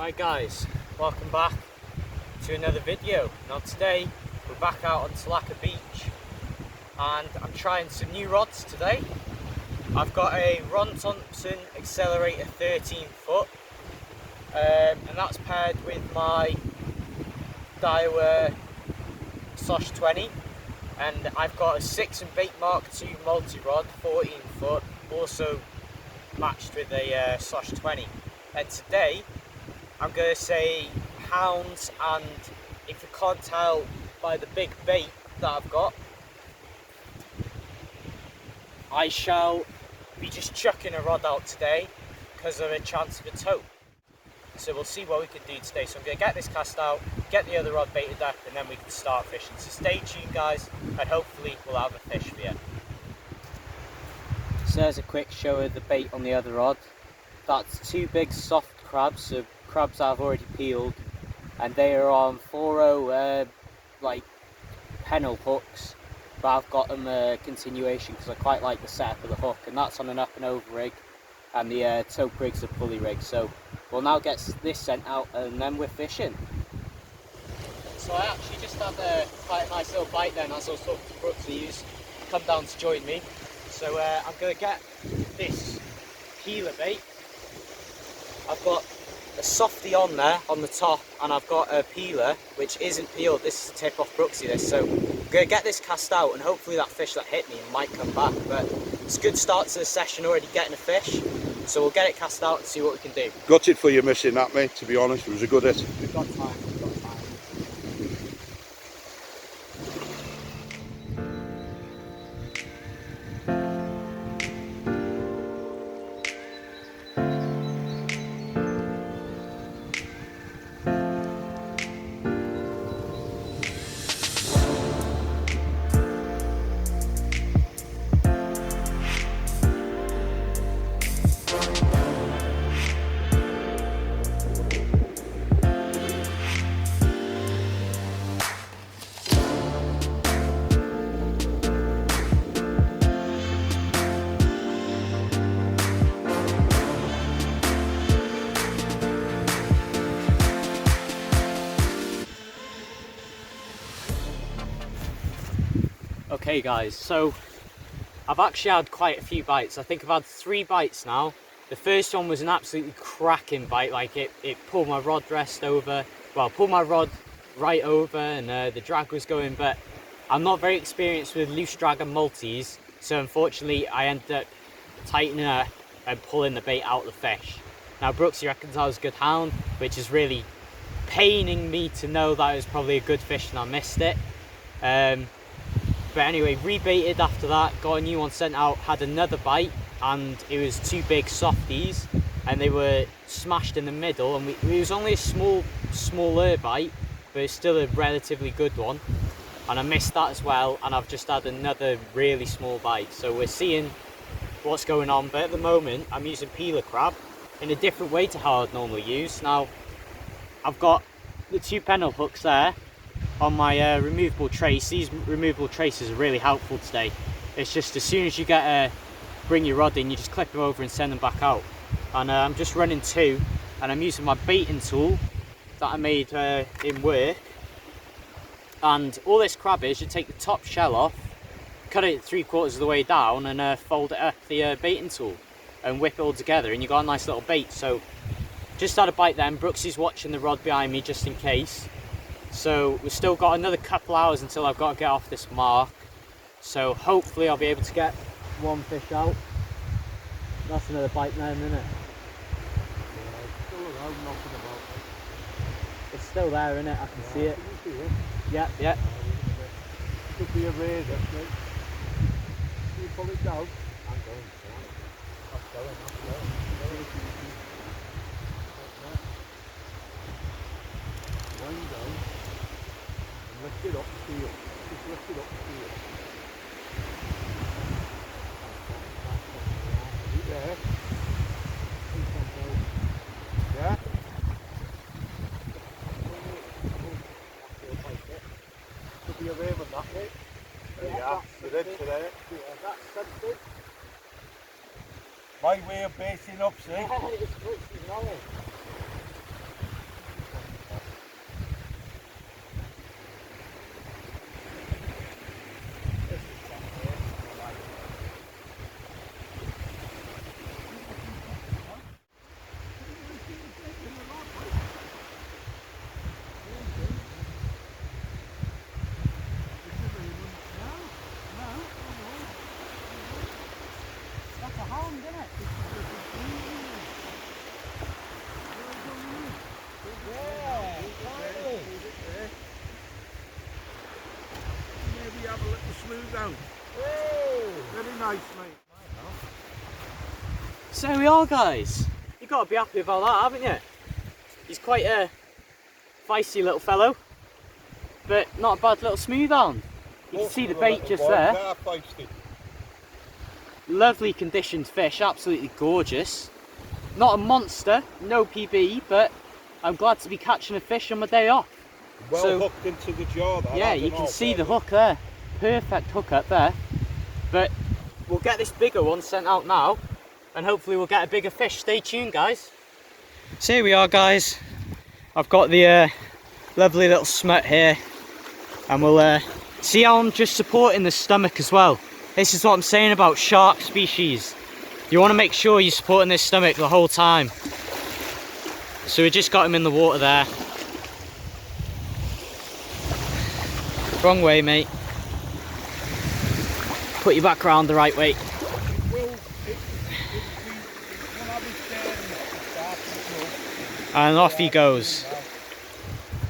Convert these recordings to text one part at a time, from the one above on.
Alright guys, welcome back to another video. Now today we're back out on Talacre beach and I'm trying some new rods today. I've got a Ron Thompson Accelerator 13 foot and that's paired with my Daiwa sesh 20, and I've got a 6 and Bait Mark II multi-rod 14 foot also matched with a sesh 20, and today I'm going to say hounds, and if you can't tell by the big bait that I've got, I shall be just chucking a rod out today because of a chance of a tope. So we'll see what we can do today. So I'm going to get this cast out, get the other rod baited up, and then we can start fishing. So stay tuned guys, and hopefully we'll have a fish for you. So there's a quick show of the bait on the other rod. That's 2 big soft crabs, so crabs that I've already peeled, and they are on 4.0 like pennel hooks, but I've got them continuation because I quite like the setup of the hook, and that's on an up and over rig, and the tope rig's a pulley rig. So we'll now get this sent out and then we're fishing. So I actually just had quite a nice little bite then as I was talking to Brooks, who's come down to join me. So I'm going to get this peeler bait. I've got a softie on there on the top, and I've got a peeler which isn't peeled. This is a tip off Brooksy this. So I'm going to get this cast out and hopefully that fish that hit me might come back. But it's a good start to the session already getting a fish. So we'll get it cast out and see what we can do. Gutted for you missing that, mate, to be honest. It was a good hit. We've got time, we've got time. Okay guys, so I've actually had quite a few bites. I think I've had 3 bites now. The first one was an absolutely cracking bite. Like it pulled my rod rest over, well, pulled my rod right over, and the drag was going, but I'm not very experienced with loose drag and multis, so unfortunately I ended up tightening up and pulling the bait out of the fish. Now Brooksy reckons I was a good hound, which is really paining me to know that it was probably a good fish and I missed it. But anyway, rebaited after that, got a new one sent out, had another bite, and it was 2 big softies, and they were smashed in the middle, and it was only a smaller bite, but it's still a relatively good one, and I missed that as well, and I've just had another really small bite. So we're seeing what's going on, but at the moment I'm using peeler crab in a different way to how I'd normally use. Now I've got the 2 pennel hooks there on my removable trace. These removable traces are really helpful today. It's just as soon as you bring your rod in, you just clip them over and send them back out. And I'm just running 2, and I'm using my baiting tool that I made in work. And all this crab is, you take the top shell off, cut it 3/4 of the way down, and fold it up the baiting tool and whip it all together, and you got a nice little bait. So just had a bite then. Brooksy's watching the rod behind me just in case. So we've still got another couple hours until I've got to get off this mark. So hopefully I'll be able to get 1 fish out. That's another bite then, isn't it? It's still there, isn't it? I can see it. Yeah, yeah. Could be a razor, mate. Can you pull it down? I'm going. That's going. Wind down and lift it up to you. Just lift it up to you. Yeah. Yeah. Could be a wave on that, mate. There you are. You're in today. Yeah, that's something. My way of baiting up, see? Yeah, it's good, it's knowledge. smoothhound. Oh, very nice, mate. So there we are, guys. You've got to be happy about that, haven't you? He's quite a feisty little fellow, but not a bad little smoothhound. You can see the bait just there. Lovely conditioned fish, absolutely gorgeous. Not a monster, no PB, but I'm glad to be catching a fish on my day off. Well hooked into the jaw. Yeah, you can see the hook there. Perfect hook up there. But we'll get this bigger one sent out now, and hopefully we'll get a bigger fish. Stay tuned, guys. So here we are, guys. I've got the lovely little smut here, and we'll see how I'm just supporting the stomach as well. This is what I'm saying about shark species. You want to make sure you're supporting this stomach the whole time. So we just got him in the water there. Wrong way, mate. Put your back around the right way. And off he goes.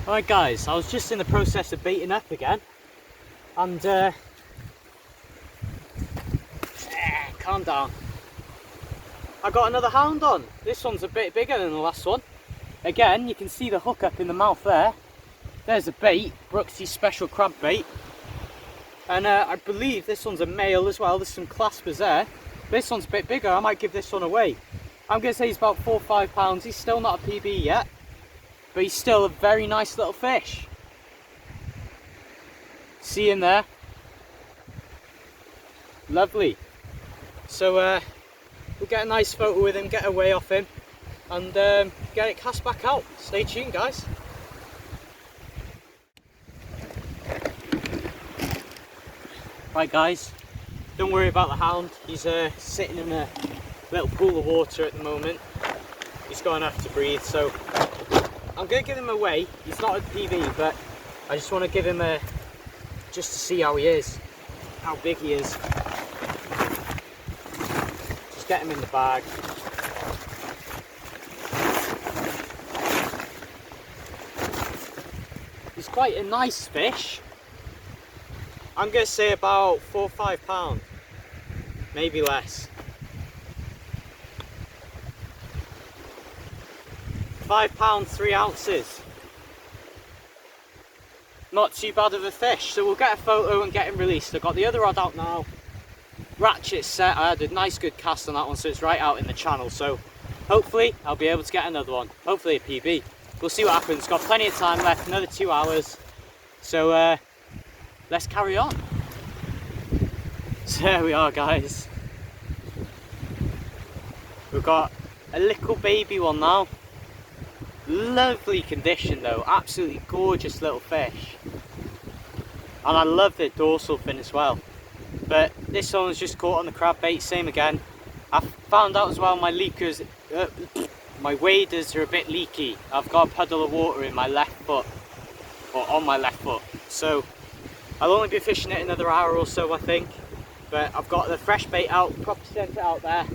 Alright guys, I was just in the process of baiting up again. And calm down. I got another hound on. This one's a bit bigger than the last one. Again, you can see the hook up in the mouth there. There's a bait, Brooksy's special crab bait. And I believe this one's a male as well. There's some claspers there. This one's a bit bigger. I might give this one away. I'm going to say he's about 4 or 5 pounds. He's still not a PB yet, but he's still a very nice little fish. See him there? Lovely. So we'll get a nice photo with him, get away off him, and get it cast back out. Stay tuned, guys. Right guys, don't worry about the hound. He's sitting in a little pool of water at the moment. He's got enough to breathe, so I'm going to give him away. He's not a PB, but I just want to give him just to see how he is, how big he is. Just get him in the bag. He's quite a nice fish. I'm going to say about 4 or 5 pounds, maybe less. 5 pounds 3 ounces. Not too bad of a fish, so we'll get a photo and get him released. I've got the other rod out now, ratchet set. I had a nice good cast on that one, so it's right out in the channel, so hopefully I'll be able to get another one, hopefully a PB. We'll see what happens. Got plenty of time left, another 2 hours, so let's carry on. So there we are, guys. We've got a little baby one now. Lovely condition though, absolutely gorgeous little fish. And I love the dorsal fin as well. But this one was just caught on the crab bait, same again. I found out as well my leakers, my waders are a bit leaky. I've got a puddle of water in my left foot, or on my left foot. So I'll only be fishing it another hour or so, I think. But I've got the fresh bait out, proper sent it out there.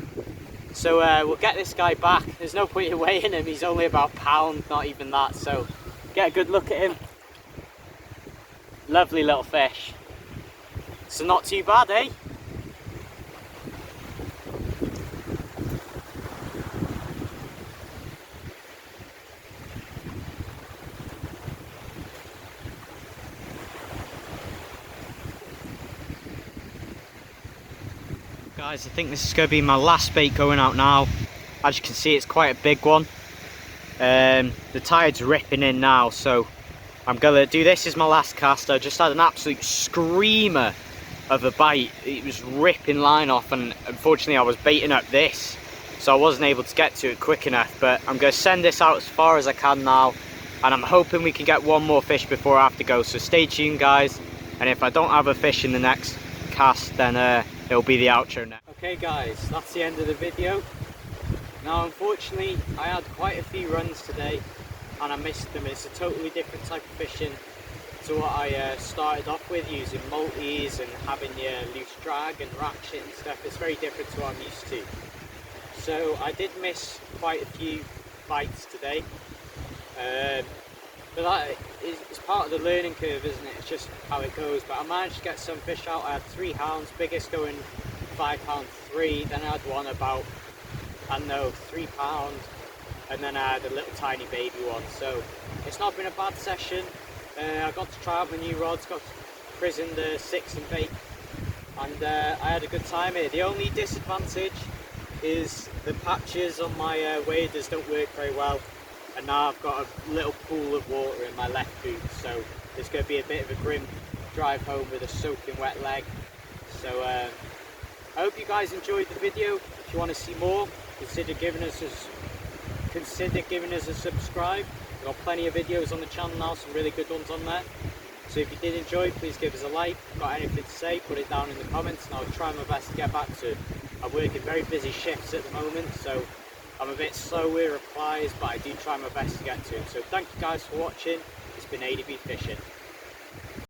So we'll get this guy back. There's no point in weighing him, he's only about a pound, not even that. So get a good look at him. Lovely little fish. So not too bad, eh? Guys, I think this is going to be my last bait going out now. As you can see, it's quite a big one. The tide's ripping in now, so I'm going to do this as my last cast. I just had an absolute screamer of a bite. It was ripping line off, and unfortunately I was baiting up this, so I wasn't able to get to it quick enough. But I'm going to send this out as far as I can now, and I'm hoping we can get one more fish before I have to go. So stay tuned, guys, and if I don't have a fish in the next cast, then it'll be the outro now. Okay guys, that's the end of the video. Now unfortunately I had quite a few runs today and I missed them. It's a totally different type of fishing to what I started off with, using multis and having your loose drag and ratchet and stuff. It's very different to what I'm used to. So I did miss quite a few bites today. But that is part of the learning curve, isn't it? It's just how it goes. But I managed to get some fish out. I had 3 hounds, biggest going £5.3. Then I had one about, I don't know, £3. And then I had a little tiny baby one. So it's not been a bad session. I got to try out my new rods, got to prison the 6 and bait, and I had a good time here. The only disadvantage is the patches on my waders don't work very well, and now I've got a little pool of water in my left boot, so there's going to be a bit of a grim drive home with a soaking wet leg. So I hope you guys enjoyed the video. If you want to see more, consider giving us a subscribe. We've got plenty of videos on the channel now, some really good ones on there. So if you did enjoy, please give us a like. If you've got anything to say, put it down in the comments and I'll try my best to get back to it. I'm working very busy shifts at the moment, so I'm a bit slow with replies, but I do try my best to get to them. So thank you guys for watching. It's been ADB Fishing.